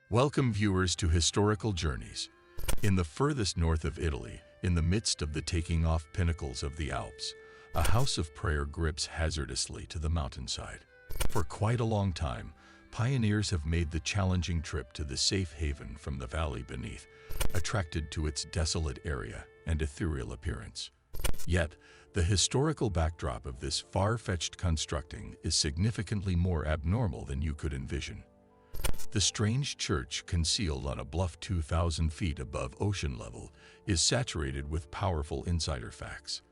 Welcome viewers to Historical Journeys. In the furthest north of Italy, in the midst of the taking off pinnacles of the Alps, a house of prayer grips hazardously to the mountainside. For quite a long time, pioneers have made the challenging trip to the safe haven from the valley beneath, attracted to its desolate area and ethereal appearance. Yet, the historical backdrop of this far-fetched constructing is significantly more abnormal than you could envision. The strange church, concealed on a bluff 2,000 feet above ocean level, is saturated with powerful insider facts.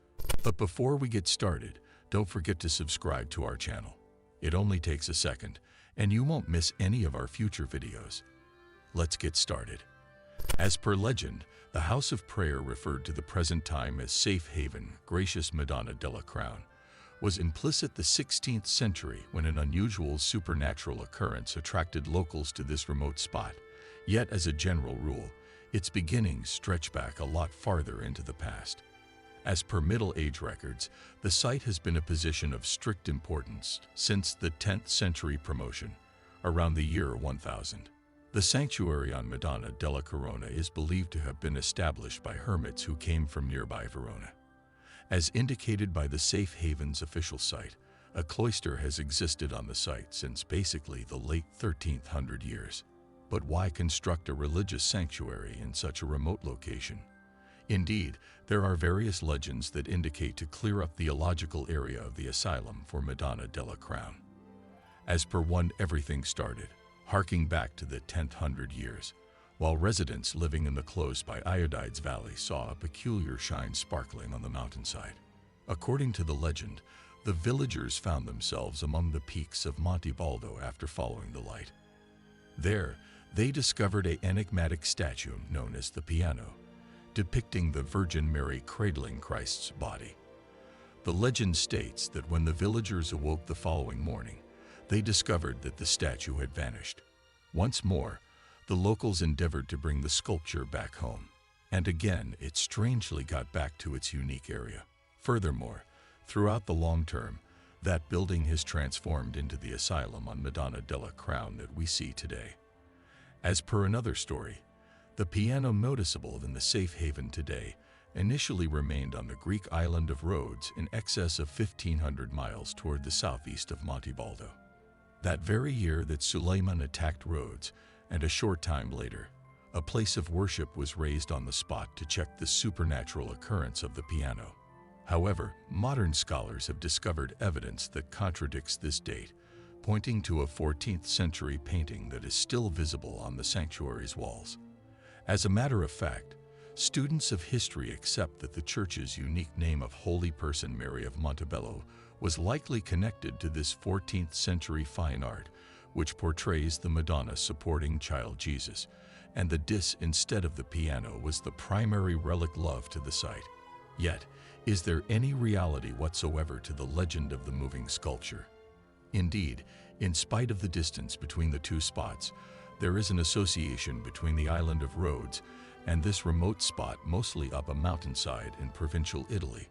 But before we get started, don't forget to subscribe to our channel. It only takes a second, and you won't miss any of our future videos. Let's get started. As per legend, the House of Prayer, referred to the present time as Safe Haven, Gracious Madonna della Crown, was implicit the 16th century when an unusual supernatural occurrence attracted locals to this remote spot. Yet, as a general rule, its beginnings stretch back a lot farther into the past. As per Middle Age records, the site has been a position of strict importance since the 10th century promotion, around the year 1000. The sanctuary on Madonna della Corona is believed to have been established by hermits who came from nearby Verona. As indicated by the Safe Haven's official site, a cloister has existed on the site since basically the late 1300 years. But why construct a religious sanctuary in such a remote location? Indeed, there are various legends that indicate to clear up the theological area of the asylum for Madonna della Crown. As per one, everything started, harking back to the 10th years, while residents living in the close by Iodides Valley saw a peculiar shine sparkling on the mountainside. According to the legend, the villagers found themselves among the peaks of Monte Baldo after following the light. There, they discovered an enigmatic statue known as the piano, depicting the Virgin Mary cradling Christ's body. The legend states that when the villagers awoke the following morning, they discovered that the statue had vanished. Once more, the locals endeavored to bring the sculpture back home, and again it strangely got back to its unique area. Furthermore, throughout the long term, that building has transformed into the asylum on Madonna della Crown that we see today. As per another story, the piano noticeable in the Safe Haven today initially remained on the Greek island of Rhodes, in excess of 1,500 miles toward the southeast of Monte Baldo. That very year that Suleiman attacked Rhodes, and a short time later, a place of worship was raised on the spot to check the supernatural occurrence of the piano. However, modern scholars have discovered evidence that contradicts this date, pointing to a 14th century painting that is still visible on the sanctuary's walls. As a matter of fact, students of history accept that the church's unique name of Holy Person Mary of Montebello was likely connected to this 14th century fine art, which portrays the Madonna supporting child Jesus, and the dis instead of the piano was the primary relic love to the site. Yet, is there any reality whatsoever to the legend of the moving sculpture? Indeed, in spite of the distance between the two spots, there is an association between the island of Rhodes and this remote spot, mostly up a mountainside in provincial Italy.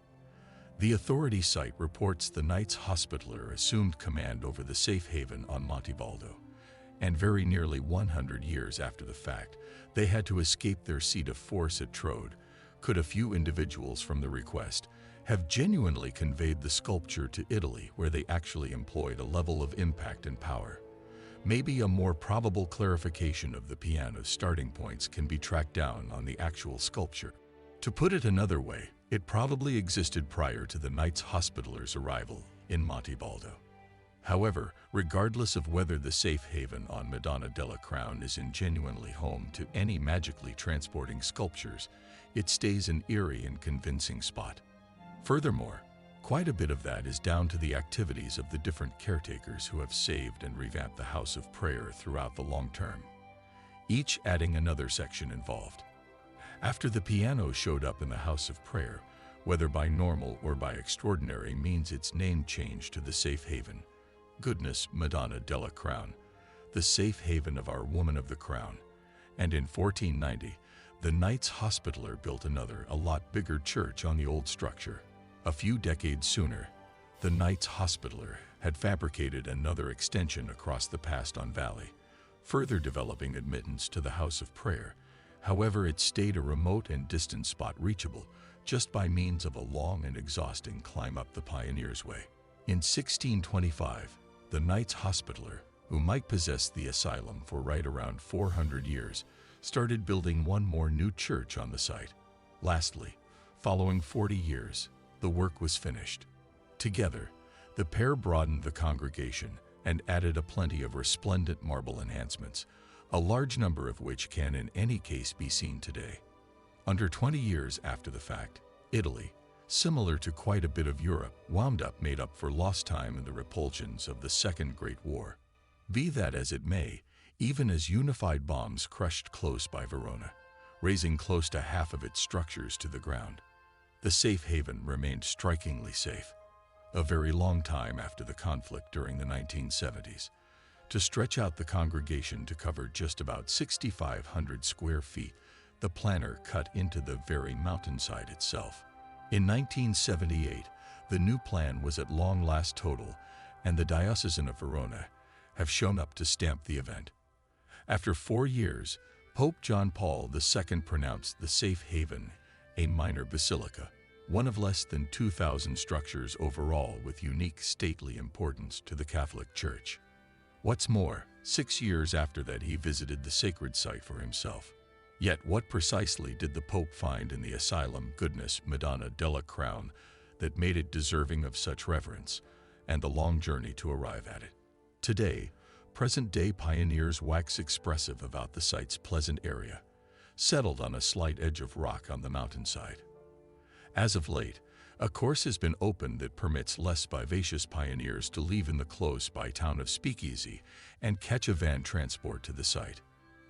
The authority site reports the Knights Hospitaller assumed command over the Safe Haven on Monte Baldo, and very nearly 100 years after the fact, they had to escape their seat of force at Trode. Could a few individuals from the request have genuinely conveyed the sculpture to Italy, where they actually employed a level of impact and power? Maybe a more probable clarification of the piano's starting points can be tracked down on the actual sculpture. To put it another way, it probably existed prior to the Knights Hospitaller's arrival in Monte Baldo. However, regardless of whether the Safe Haven on Madonna della Crown is genuinely home to any magically transporting sculptures, it stays an eerie and convincing spot. Furthermore, quite a bit of that is down to the activities of the different caretakers who have saved and revamped the House of Prayer throughout the long term, each adding another section involved. After the piano showed up in the House of Prayer, whether by normal or by extraordinary means, its name changed to the Safe Haven. Goodness Madonna della Crown, the safe haven of our Woman of the Crown. And in 1490, the Knights Hospitaller built another, a lot bigger church on the old structure. A few decades sooner, the Knights Hospitaller had fabricated another extension across the Paston Valley, further developing admittance to the house of prayer. However, it stayed a remote and distant spot reachable just by means of a long and exhausting climb up the Pioneer's Way. In 1625, the Knights Hospitaller, who might possess the asylum for right around 400 years, started building one more new church on the site. Lastly, following 40 years, the work was finished. Together, the pair broadened the congregation and added a plenty of resplendent marble enhancements, a large number of which can in any case be seen today. Under 20 years after the fact, Italy, similar to quite a bit of Europe, wound up made up for lost time in the repulsions of the Second Great War. Be that as it may, even as unified bombs crushed close by Verona, razing close to half of its structures to the ground, the safe haven remained strikingly safe. A very long time after the conflict during the 1970s, to stretch out the congregation to cover just about 6,500 square feet, the planner cut into the very mountainside itself. In 1978, the new plan was at long last total, and the Diocesan of Verona have shown up to stamp the event. After 4 years, Pope John Paul II pronounced the safe haven a minor basilica, one of less than 2,000 structures overall with unique stately importance to the Catholic Church. What's more, 6 years after that he visited the sacred site for himself. Yet what precisely did the Pope find in the asylum goodness Madonna della Crown that made it deserving of such reverence, and the long journey to arrive at it? Today, present-day pioneers wax expressive about the site's pleasant area, settled on a slight edge of rock on the mountainside. As of late, a course has been opened that permits less vivacious pioneers to leave in the close-by town of Speakeasy and catch a van transport to the site.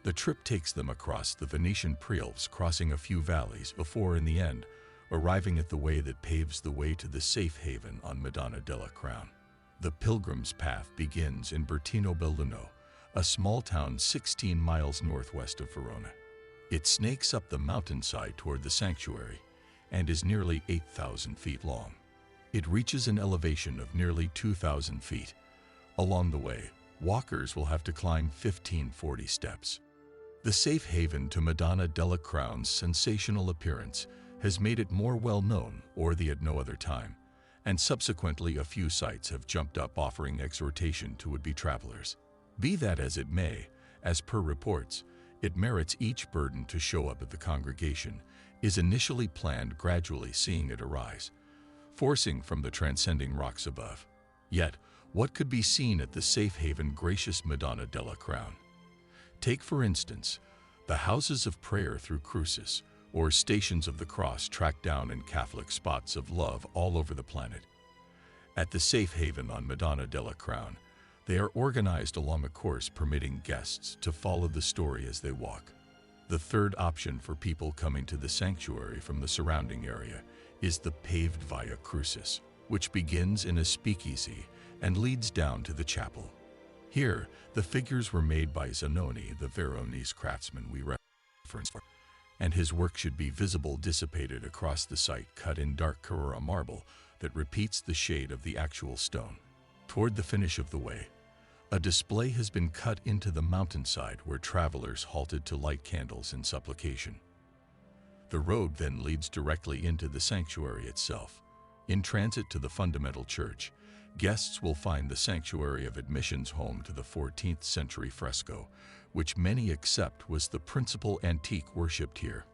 The trip takes them across the Venetian Prealps, crossing a few valleys before, in the end, arriving at the way that paves the way to the safe haven on Madonna della Crown. The pilgrim's path begins in Bertino Belluno, a small town 16 miles northwest of Verona. It snakes up the mountainside toward the sanctuary and is nearly 8,000 feet long. It reaches an elevation of nearly 2,000 feet. Along the way, walkers will have to climb 1,540 steps. The safe haven to Madonna della Crown's sensational appearance has made it more well-known worthy at no other time, and subsequently a few sites have jumped up offering exhortation to would-be travelers. Be that as it may, as per reports, it merits each burden to show up at the congregation is initially planned, gradually seeing it arise, forcing from the transcending rocks above. Yet, what could be seen at the safe haven gracious Madonna della Crown? Take, for instance, the houses of prayer through crucis, or stations of the cross tracked down in Catholic spots of love all over the planet. At the safe haven on Madonna della Crown, they are organized along a course permitting guests to follow the story as they walk. The third option for people coming to the sanctuary from the surrounding area is the paved Via Crucis, which begins in a speakeasy and leads down to the chapel. Here, the figures were made by Zanoni, the Veronese craftsman we reference for, and his work should be visible dissipated across the site, cut in dark Carrara marble that repeats the shade of the actual stone. Toward the finish of the way, a display has been cut into the mountainside where travelers halted to light candles in supplication. The road then leads directly into the sanctuary itself. In transit to the fundamental church, guests will find the sanctuary of admissions home to the 14th century fresco, which many accept was the principal antique worshipped here.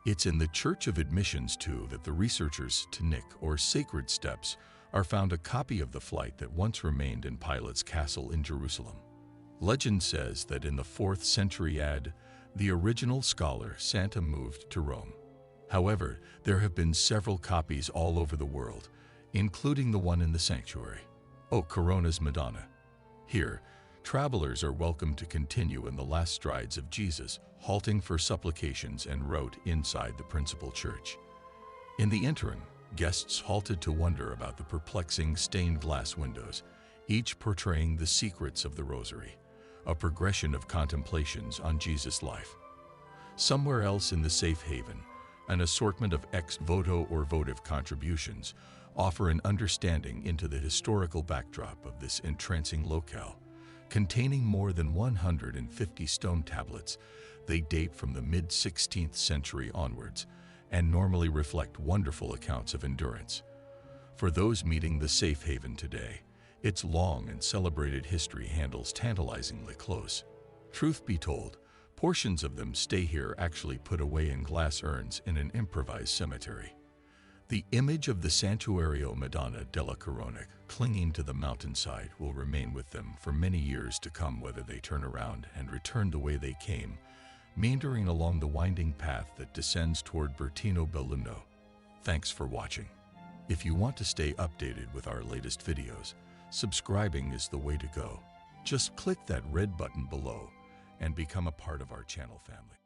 It's in the Church of Admissions, too, that the researchers to Nick, or Sacred Steps, are found a copy of the flight that once remained in Pilate's castle in Jerusalem. Legend says that in the 4th century AD, the original scholar Santa moved to Rome. However, there have been several copies all over the world, including the one in the sanctuary. Oh, Corona's Madonna. Here, travelers are welcome to continue in the last strides of Jesus, halting for supplications en route inside the principal church. In the interim, guests halted to wonder about the perplexing stained glass windows, each portraying the secrets of the Rosary, a progression of contemplations on Jesus' life. Somewhere else in the safe haven, an assortment of ex voto or votive contributions offer an understanding into the historical backdrop of this entrancing locale, Containing more than 150 stone tablets, they date from the mid-16th century onwards and normally reflect wonderful accounts of endurance. For those meeting the safe haven today, its long and celebrated history handles tantalizingly close. Truth be told, portions of them stay here actually put away in glass urns in an improvised cemetery. The image of the Santuario Madonna della Corona clinging to the mountainside will remain with them for many years to come, whether they turn around and return the way they came, meandering along the winding path that descends toward Bertino Belluno. Thanks for watching. If you want to stay updated with our latest videos, subscribing is the way to go. Just click that red button below and become a part of our channel family.